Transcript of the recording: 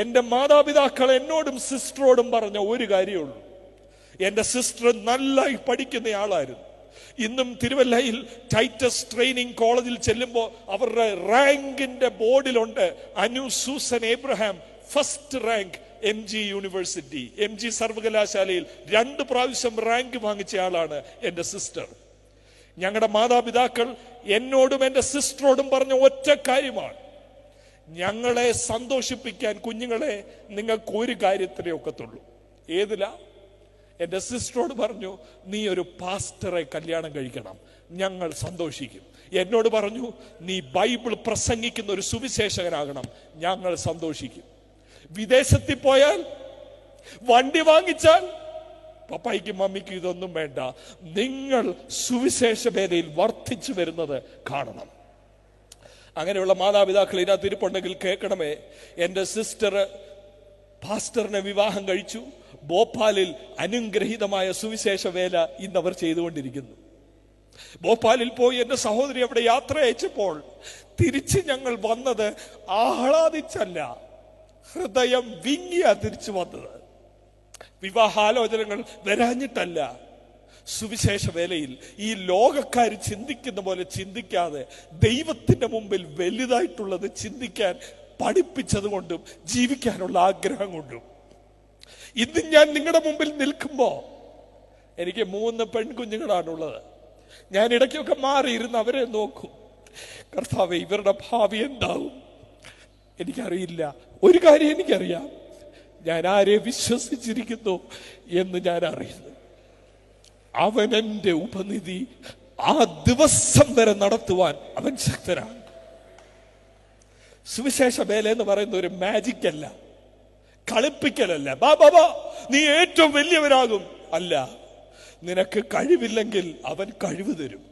എന്റെ മാതാപിതാക്കൾ എന്നോടും സിസ്റ്ററോടും പറഞ്ഞ ഒരു കാര്യമുള്ളൂ. എന്റെ സിസ്റ്റർ നന്നായി പഠിക്കുന്ന ആളായിരുന്നു. ഇന്നും തിരുവല്ലയിൽ ടൈറ്റസ് ട്രെയിനിങ് കോളേജിൽ ചെല്ലുമ്പോൾ അവരുടെ റാങ്കിന്റെ ബോർഡിലുണ്ട് Anu Susan Abraham first rank MG university, MG സർവകലാശാലയിൽ 2 പ്രാവശ്യം റാങ്ക് വാങ്ങിച്ച ആളാണ് എന്റെ സിസ്റ്റർ. ഞങ്ങളുടെ മാതാപിതാക്കൾ എന്നോടും എന്റെ സിസ്റ്ററോടും പറഞ്ഞ ഒറ്റ കാര്യമാണ്, ഞങ്ങളെ സന്തോഷിപ്പിക്കാൻ കുഞ്ഞുങ്ങളെ നിങ്ങൾക്ക് ഒരു കാര്യത്തിലേ ഒക്കത്തുള്ളൂ. ഏതിലാ? എന്റെ സിസ്റ്ററോട് പറഞ്ഞു, നീ ഒരു പാസ്റ്ററെ കല്യാണം കഴിക്കണം, ഞങ്ങൾ സന്തോഷിക്കും. എന്നോട് പറഞ്ഞു, നീ ബൈബിൾ പ്രസംഗിക്കുന്ന ഒരു സുവിശേഷകനാകണം, ഞങ്ങൾ സന്തോഷിക്കും. വിദേശത്തിൽ പോയാൽ, വണ്ടി വാങ്ങിച്ചാൽ, പപ്പായ്ക്കും മമ്മിക്കും ഇതൊന്നും വേണ്ട, നിങ്ങൾ സുവിശേഷ വേലയിൽ വർദ്ധിച്ചു വരുന്നത് കാണണം. അങ്ങനെയുള്ള മാതാപിതാക്കൾ ഇതിനകത്ത് ഇരിപ്പുണ്ടെങ്കിൽ കേൾക്കണമേ. എന്റെ സിസ്റ്റർ പാസ്റ്ററിനെ വിവാഹം കഴിച്ചു. ഭോപ്പാലിൽ അനുഗ്രഹീതമായ സുവിശേഷ വേല ഇന്നവർ ചെയ്തുകൊണ്ടിരിക്കുന്നു. ഭോപ്പാലിൽ പോയി എന്റെ സഹോദരി അവിടെ യാത്ര അയച്ചപ്പോൾ തിരിച്ച് ഞങ്ങൾ വന്നത് ആഹ്ലാദിച്ചല്ല, ഹൃദയം വിങ്ങിയ തിരിച്ചു വന്നത്. വിവാഹാലോചനകൾ വരാഞ്ഞിട്ടല്ല. സുവിശേഷ വേലയിൽ ഈ ലോകക്കാർ ചിന്തിക്കുന്ന പോലെ ചിന്തിക്കാതെ ദൈവത്തിന്റെ മുമ്പിൽ വലുതായിട്ടുള്ളത് ചിന്തിക്കാൻ പഠിപ്പിച്ചത് കൊണ്ടും ജീവിക്കാനുള്ള ആഗ്രഹം കൊണ്ടും ഇന്ന് ഞാൻ നിങ്ങളുടെ മുമ്പിൽ നിൽക്കുമ്പോ എനിക്ക് 3 പെൺകുഞ്ഞുങ്ങളാണുള്ളത്. ഞാൻ ഇടയ്ക്കൊക്കെ മാറിയിരുന്ന് അവരെ നോക്കും. കർത്താവേ, ഇവരുടെ ഭാവി എന്താവും എനിക്കറിയില്ല. ഒരു കാര്യം എനിക്കറിയാം, ഞാൻ ആരെ വിശ്വസിച്ചിരിക്കുന്നു എന്ന് ഞാൻ അറിയുന്നു. അവൻ എന്റെ ഉപനിധി ആ ദിവസം വരെ നടത്തുവാൻ അവൻ ശക്തനാണ്. സുവിശേഷ വേല എന്ന് പറയുന്ന ഒരു മാജിക് അല്ല, കളിപ്പിക്കലല്ല. ബാബാ നീ ഏറ്റവും വലിയവരാകും അല്ല. നിനക്ക് കഴിവില്ലെങ്കിൽ അവൻ കഴിവ് തരും.